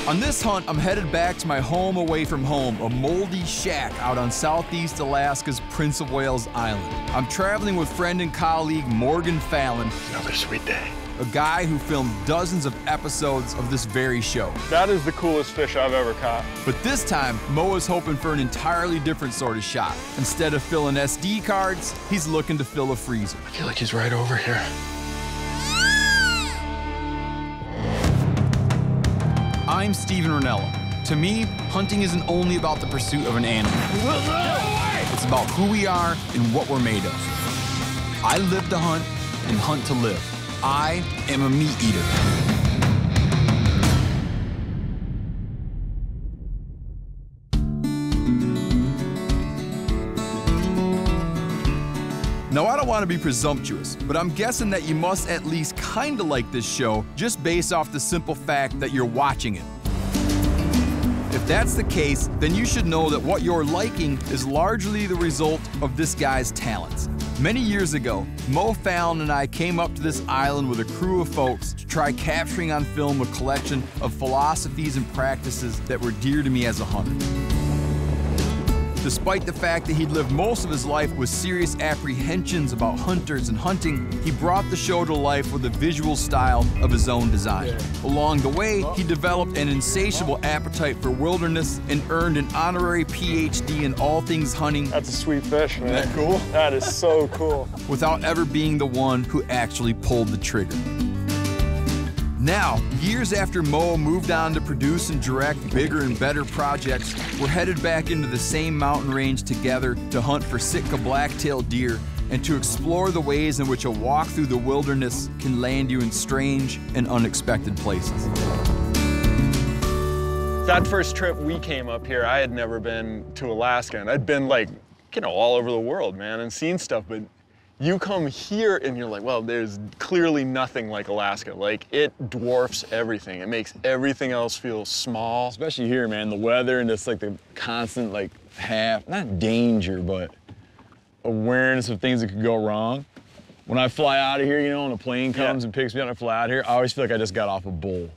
On this hunt, I'm headed back to my home away from home, a moldy shack out on southeast Alaska's Prince of Wales Island. I'm traveling with friend and colleague Morgan Fallon. Another sweet day. A guy who filmed dozens of episodes of this very show. That is the coolest fish I've ever caught. But this time, Mo is hoping for an entirely different sort of shot. Instead of filling SD cards, he's looking to fill a freezer. I feel like he's right over here. I'm Steven Ranella. To me, hunting isn't only about the pursuit of an animal. It's about who we are and what we're made of. I live to hunt and hunt to live. I am a meat eater. Now, I don't want to be presumptuous, but I'm guessing that you must at least kind of like this show just based off the simple fact that you're watching it. If that's the case, then you should know that what you're liking is largely the result of this guy's talents. Many years ago, Mo Fallon and I came up to this island with a crew of folks to try capturing on film a collection of philosophies and practices that were dear to me as a hunter. Despite the fact that he'd lived most of his life with serious apprehensions about hunters and hunting, he brought the show to life with a visual style of his own design. Along the way, he developed an insatiable appetite for wilderness and earned an honorary PhD in all things hunting. That's a sweet fish, man. Isn't that cool? That is so cool. Without ever being the one who actually pulled the trigger. Now, years after Mo moved on to produce and direct bigger and better projects, we're headed back into the same mountain range together to hunt for Sitka blacktailed deer and to explore the ways in which a walk through the wilderness can land you in strange and unexpected places. That first trip we came up here, I had never been to Alaska, and I'd been like, all over the world, man, and seen stuff, but you come here and you're like, well, there's clearly nothing like Alaska. Like, it dwarfs everything. It makes everything else feel small. Especially here, man, the weather and just like the constant, like, not danger, but awareness of things that could go wrong. When I fly out of here, you know, and a plane comes and picks me up and I fly out here, I always feel like I just got off a bull.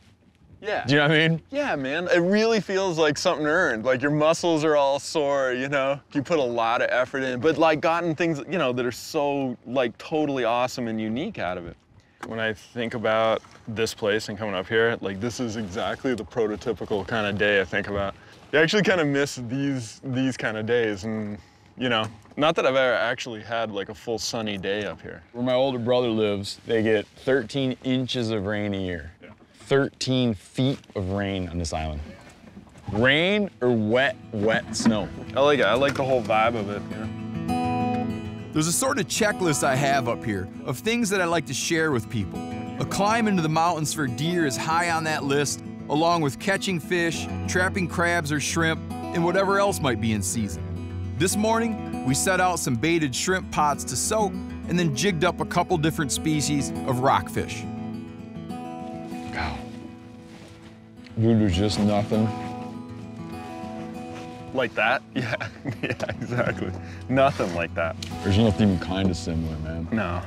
Yeah. Do you know what I mean? Yeah, man. It really feels like something earned. Like your muscles are all sore, you know? You put a lot of effort in, but like gotten things, you know, that are so like totally awesome and unique out of it. When I think about this place and coming up here, like this is exactly the prototypical kind of day I think about. You actually kind of miss these kind of days, and you know, not that I've ever actually had like a full sunny day up here. Where my older brother lives, they get 13 inches of rain a year. 13 feet of rain on this island. Rain or wet snow? I like it. I like the whole vibe of it, you know? There's a sort of checklist I have up here of things that I like to share with people. A climb into the mountains for deer is high on that list, along with catching fish, trapping crabs or shrimp, and whatever else might be in season. This morning, we set out some baited shrimp pots to soak and then jigged up a couple different species of rockfish. Wow. Dude, there's just nothing. Like that? Yeah, yeah, exactly. Nothing like that. There's nothing even kind of similar, man. No.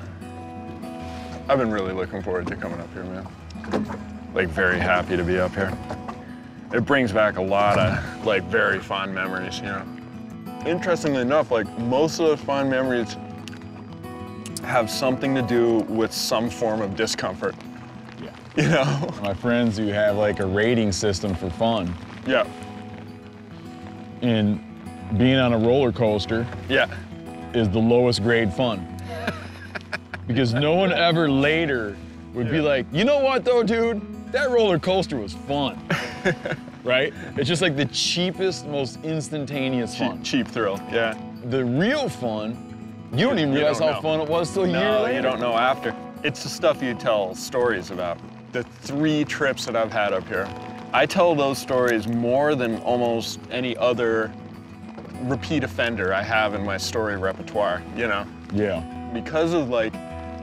I've been really looking forward to coming up here, man. Like, very happy to be up here. It brings back a lot of, like, very fond memories, you know? Interestingly enough, like, most of those fond memories have something to do with some form of discomfort. You know? My friends who have like a rating system for fun. Yeah. And being on a roller coaster is the lowest grade fun. Because no one ever later would be like, you know what though, dude? That roller coaster was fun. Right? It's just like the cheapest, most instantaneous fun. Cheap thrill, yeah. The real fun, you don't even realize how fun it was till a year later. No, you don't know after. It's the stuff you tell stories about. The 3 trips that I've had up here, I tell those stories more than almost any other repeat offender I have in my story repertoire, you know? Yeah. Because of like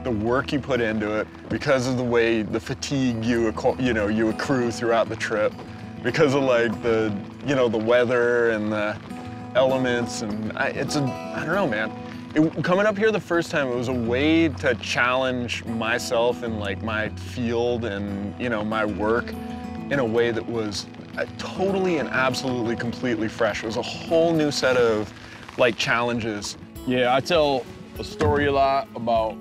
the work you put into it, because of the way the fatigue you accrue throughout the trip, because of like the, you know, the weather and the elements, and I don't know, man. Coming up here the first time, it was a way to challenge myself in like my field and, you know, my work in a way that was totally and absolutely completely fresh. It was a whole new set of like challenges. Yeah, I tell a story a lot about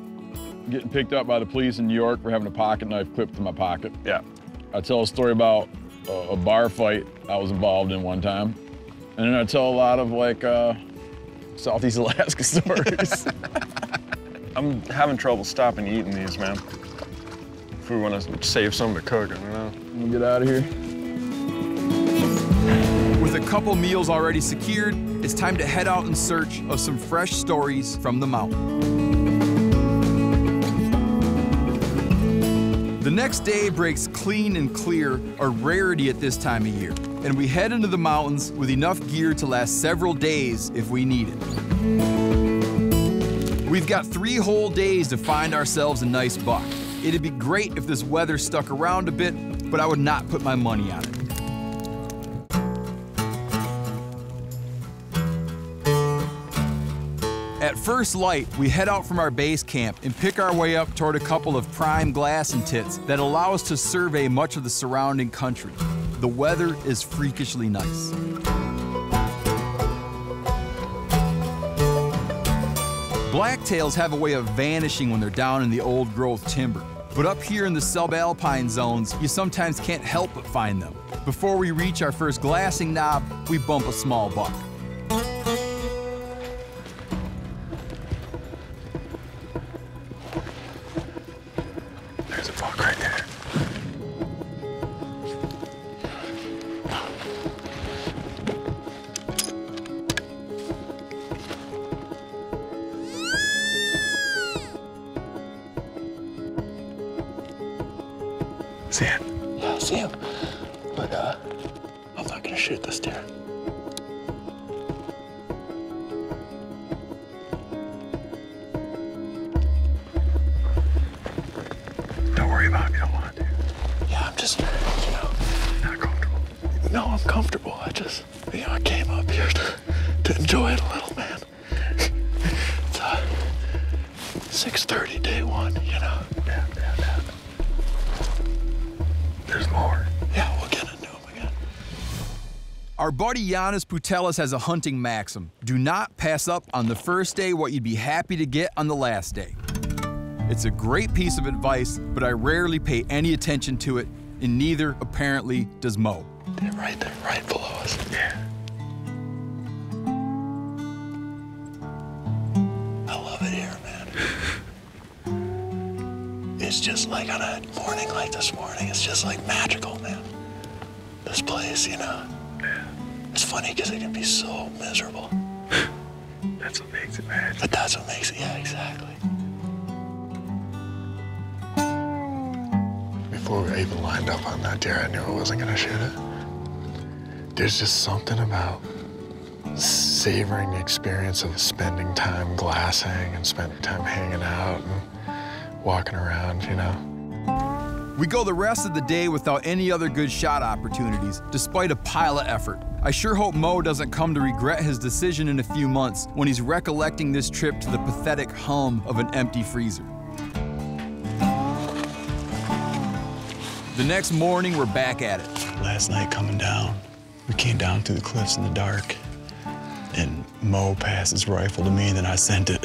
getting picked up by the police in New York for having a pocket knife clipped to my pocket. Yeah. I tell a story about a bar fight I was involved in one time. And then I tell a lot of like Southeast Alaska stories. I'm having trouble stopping eating these, man. If we want to save some to cook, I don't know. I'm gonna get out of here. With a couple meals already secured, it's time to head out in search of some fresh stories from the mountain. The next day breaks clean and clear, a rarity at this time of year, and we head into the mountains with enough gear to last several days if we need it. We've got 3 whole days to find ourselves a nice buck. It'd be great if this weather stuck around a bit, but I would not put my money on it. At first light, we head out from our base camp and pick our way up toward a couple of prime glass and tits that allow us to survey much of the surrounding country. The weather is freakishly nice. Blacktails have a way of vanishing when they're down in the old growth timber. But up here in the subalpine zones, you sometimes can't help but find them. Before we reach our first glassing knob, we bump a small buck. There's a buck right there. See it? Yeah, I see him. But I'm not gonna shoot this deer. Don't worry about it if you don't want to. Yeah, I'm just, you know. Not comfortable. No, I'm comfortable. I just, you know, I came up here to enjoy it a little, man. It's 6:30, day 1, you know. Yeah. There's more. Yeah, we'll get into him again. Our buddy Giannis Putelis has a hunting maxim. Do not pass up on the first day what you'd be happy to get on the last day. It's a great piece of advice, but I rarely pay any attention to it, and neither, apparently, does Mo. They're right there, right below us. Yeah. I love it here, man. It's just like on a morning like this morning, it's just like magical, man. This place, you know. Yeah. It's funny because it can be so miserable. That's what makes it magic. But that's what makes it, yeah, exactly. Before we even lined up on that deer, I knew I wasn't gonna shoot it. There's just something about savoring the experience of spending time glassing and spending time hanging out and walking around, you know. We go the rest of the day without any other good shot opportunities, despite a pile of effort. I sure hope Mo doesn't come to regret his decision in a few months when he's recollecting this trip to the pathetic hum of an empty freezer. The next morning, we're back at it. Last night coming down, we came down through the cliffs in the dark, and Mo passed his rifle to me, and then I sent it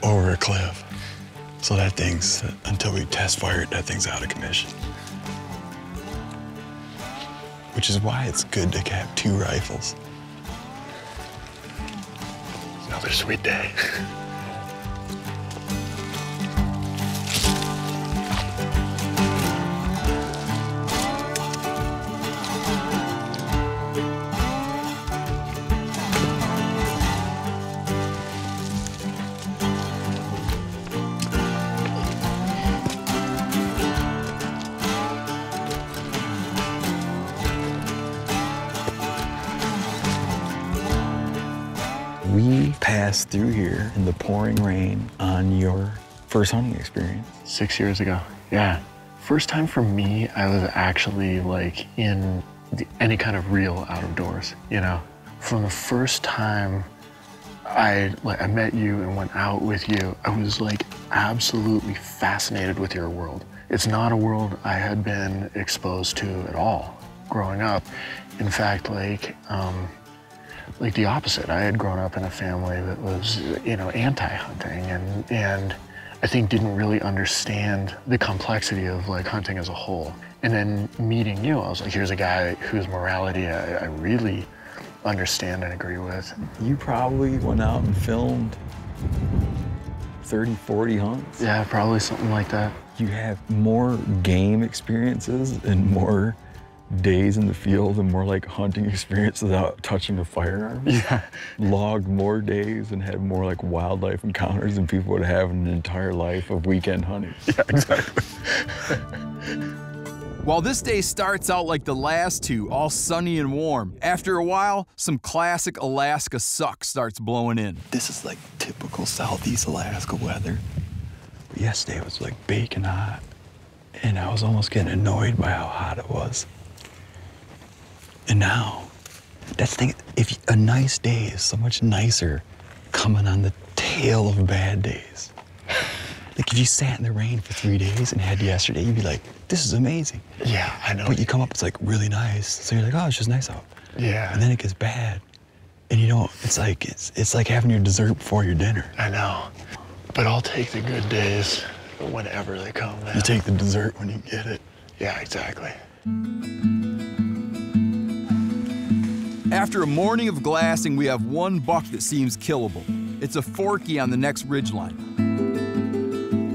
over a cliff. So that thing's, until we test fire it, that thing's out of commission. Which is why it's good to have 2 rifles. It's another sweet day. We passed through here in the pouring rain on your first hunting experience. 6 years ago, yeah. First time for me, I was actually like in any kind of real out of doors, you know? From the first time I met you and went out with you, I was like absolutely fascinated with your world. It's not a world I had been exposed to at all growing up. In fact, like the opposite. I had grown up in a family that was, you know, anti-hunting and I think didn't really understand the complexity of like hunting as a whole. And then meeting you, I was like, here's a guy whose morality I really understand and agree with. You probably went out and filmed 30, 40 hunts. Yeah, probably something like that. You have more game experiences and more days in the field and more like hunting experience without touching a firearm. Yeah. Logged more days and had more like wildlife encounters than people would have in an entire life of weekend hunting. Yeah, exactly. While this day starts out like the last two, all sunny and warm, after a while, some classic Alaska suck starts blowing in. This is like typical Southeast Alaska weather. But yesterday was like baking hot, and I was almost getting annoyed by how hot it was. And now, that's the thing, if a nice day is so much nicer coming on the tail of bad days. Like if you sat in the rain for 3 days and had yesterday, you'd be like, this is amazing. Yeah, I know. But you come up, it's like really nice. So you're like, oh, it's just nice out. Yeah. And then it gets bad. And you know, it's like having your dessert before your dinner. I know. But I'll take the good days whenever they come, man. You take the dessert when you get it. Yeah, exactly. After a morning of glassing, we have one buck that seems killable. It's a forky on the next ridgeline.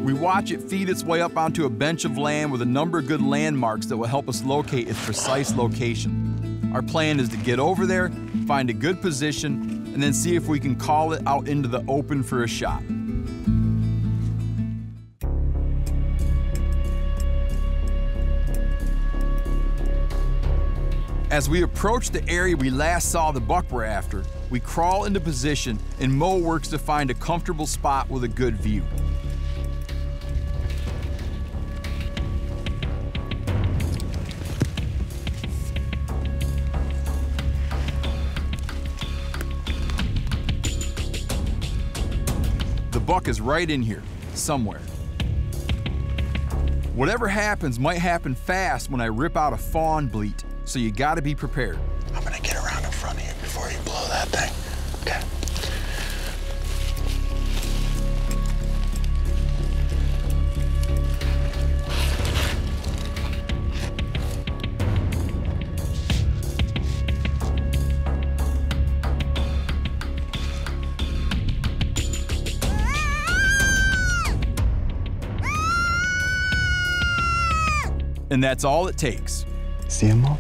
We watch it feed its way up onto a bench of land with a number of good landmarks that will help us locate its precise location. Our plan is to get over there, find a good position, and then see if we can call it out into the open for a shot. As we approach the area we last saw the buck we're after, we crawl into position and Mo works to find a comfortable spot with a good view. The buck is right in here, somewhere. Whatever happens might happen fast when I rip out a fawn bleat, so you gotta be prepared. I'm gonna get around in front of you before you blow that thing. Okay. And that's all it takes. See him, Mo?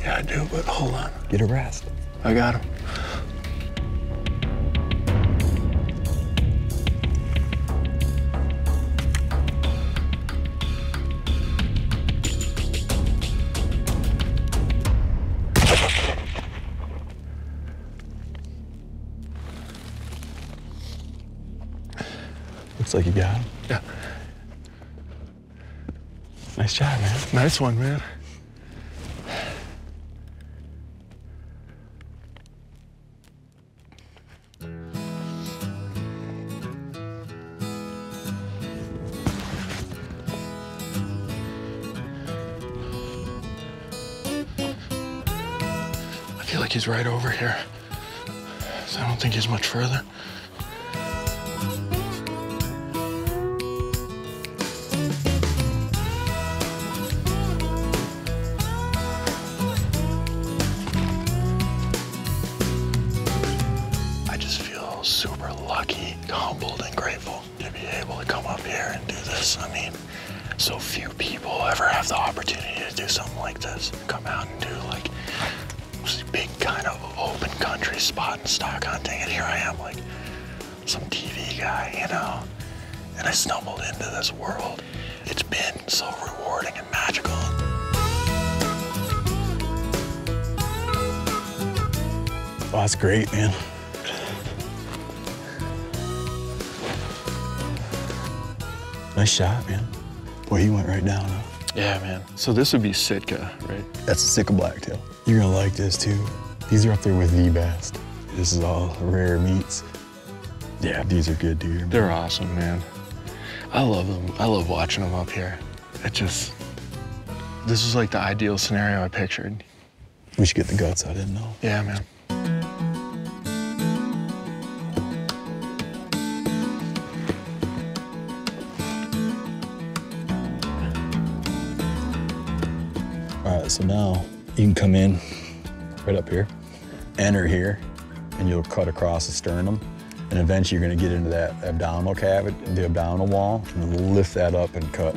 Yeah, I do, but hold on. Get a rest. I got him. Looks like you got him. Yeah. Nice job, man. Nice one, man. I feel like he's right over here. So I don't think he's much further. I just feel super lucky, humbled, and grateful to be able to come up here and do this. I mean, so few people ever have the opportunity to do something like this. Come out and do like this big kind of open country spot and stock hunting, and here I am like some TV guy, you know, and I stumbled into this world. It's been so rewarding and magical. Oh, that's great, man. Nice shot, man. Boy, he went right down, huh? Yeah, man. So this would be Sitka, right? That's a Sitka blacktail. You're gonna like this too. These are up there with the best. This is all rare meats. Yeah, these are good deer. They're awesome, man. I love them. I love watching them up here. This is like the ideal scenario I pictured. We should get the guts. I didn't know. Yeah, man. All right, so now you can come in right up here, enter here, and you'll cut across the sternum. And eventually you're gonna get into that abdominal cavity, the abdominal wall, and then lift that up and cut.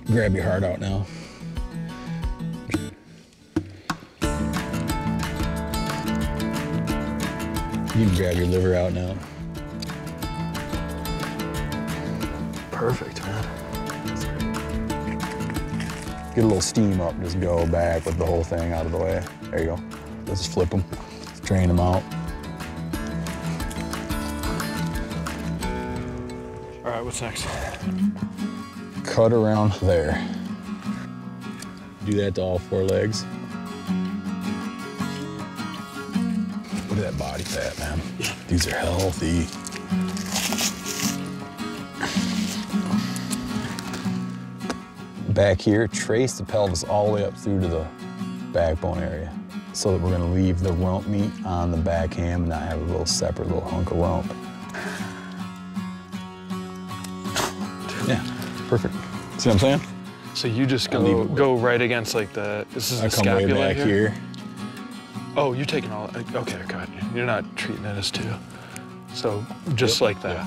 Grab your heart out now. You can grab your liver out now. Perfect, man. Get a little steam up, just go back with the whole thing out of the way. There you go. Let's just flip them, drain them out. All right, what's next? Cut around there. Do that to all 4 legs. Look at that body fat, man. These are healthy. Back here, trace the pelvis all the way up through to the backbone area so that we're gonna leave the rump meat on the back ham and not have a little separate little hunk of rump. Yeah, perfect. See what I'm saying? So you just go right against like this is the come way scapula back here. Oh, you're taking all, okay, good. You're not treating it as 2. So just like that.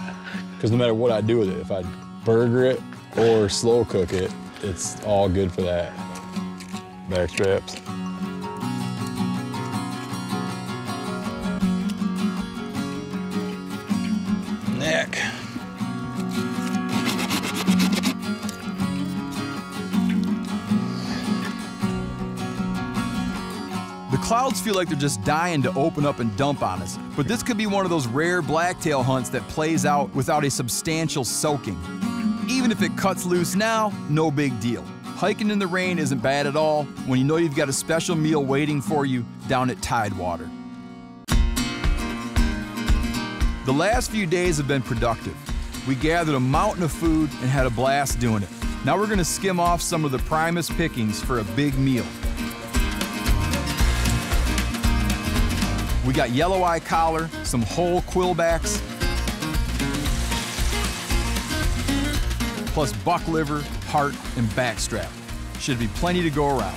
Because no matter what I do with it, if I burger it or slow cook it, it's all good for that. Back straps. Neck. The clouds feel like they're just dying to open up and dump on us, but this could be one of those rare blacktail hunts that plays out without a substantial soaking. Even if it cuts loose now, no big deal. Hiking in the rain isn't bad at all when you know you've got a special meal waiting for you down at Tidewater. The last few days have been productive. We gathered a mountain of food and had a blast doing it. Now we're gonna skim off some of the primest pickings for a big meal. We got yellow eye collar, some whole quillbacks, plus buck liver, heart, and backstrap. Should be plenty to go around.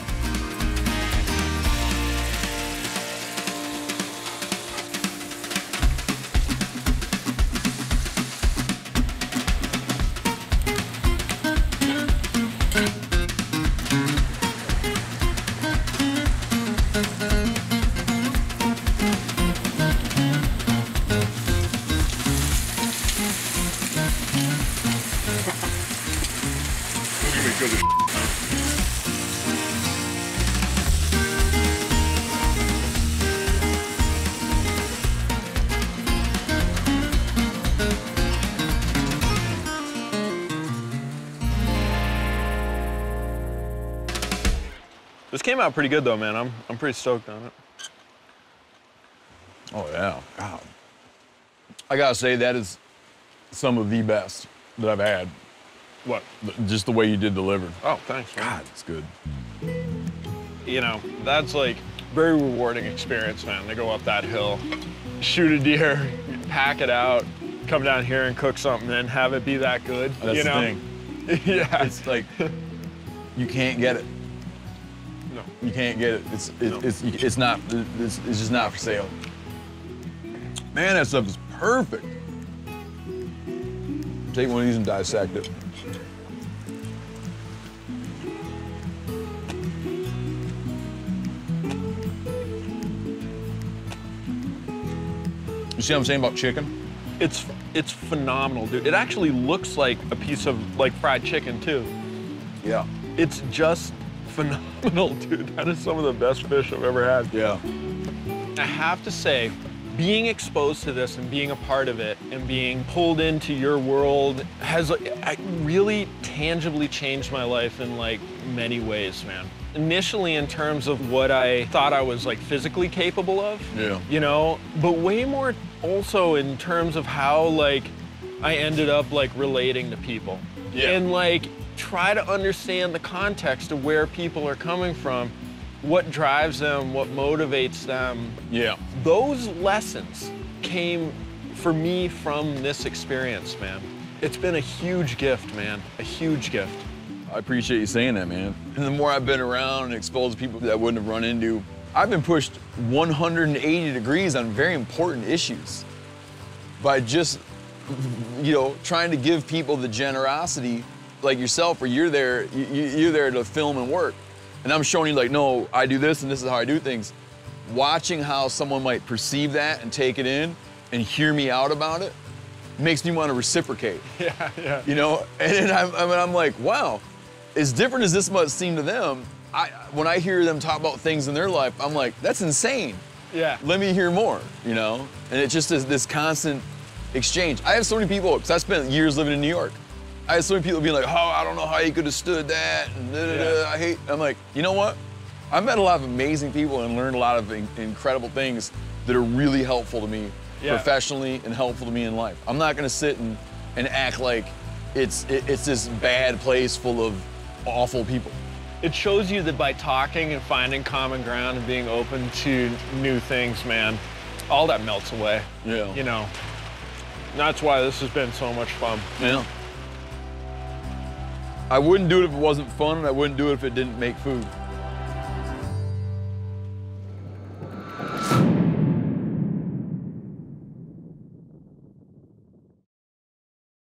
This came out pretty good though, man. I'm pretty stoked on it. Oh yeah, God. I gotta say that is some of the best that I've had. What? Just the way you did the liver. Oh, thanks, man. God, it's good. You know, that's like very rewarding experience, man. To go up that hill, shoot a deer, pack it out, come down here and cook something and have it be that good. That's you know? the thing. Yeah. It's like, you can't get it. No. You can't get it. It's just not for sale. Man, that stuff is perfect. Take one of these and dissect it. You see what I'm saying about chicken? It's phenomenal, dude. It actually looks like a piece of like fried chicken too. Yeah. It's just phenomenal, dude. That is some of the best fish I've ever had. Yeah. I have to say, being exposed to this and being a part of it and being pulled into your world has really tangibly changed my life in like many ways, man. Initially in terms of what I thought I was like physically capable of, you know, but way more also in terms of how like I ended up like relating to people and like try to understand the context of where people are coming from, what drives them, what motivates them. Those lessons came for me from this experience, man. It's been a huge gift, man, a huge gift. I appreciate you saying that, man. And the more I've been around and exposed to people that I wouldn't have run into, I've been pushed 180 degrees on very important issues by just, you know, trying to give people the generosity like yourself, where you're there to film and work. And I'm showing you like, no, I do this and this is how I do things. Watching how someone might perceive that and take it in and hear me out about it makes me want to reciprocate. You know, and then I'm like, wow, as different as this must seem to them, when I hear them talk about things in their life, I'm like, that's insane. Let me hear more, you know? And it just is this constant exchange. I have so many people, because I spent years living in New York. I had so many people being like, oh, I don't know how you could have stood that, and I'm like, you know what? I've met a lot of amazing people and learned a lot of incredible things that are really helpful to me professionally and helpful to me in life. I'm not gonna sit and act like it's this bad place full of awful people. It shows you that by talking and finding common ground and being open to new things, man, all that melts away. You know, that's why this has been so much fun. I wouldn't do it if it wasn't fun, and I wouldn't do it if it didn't make food.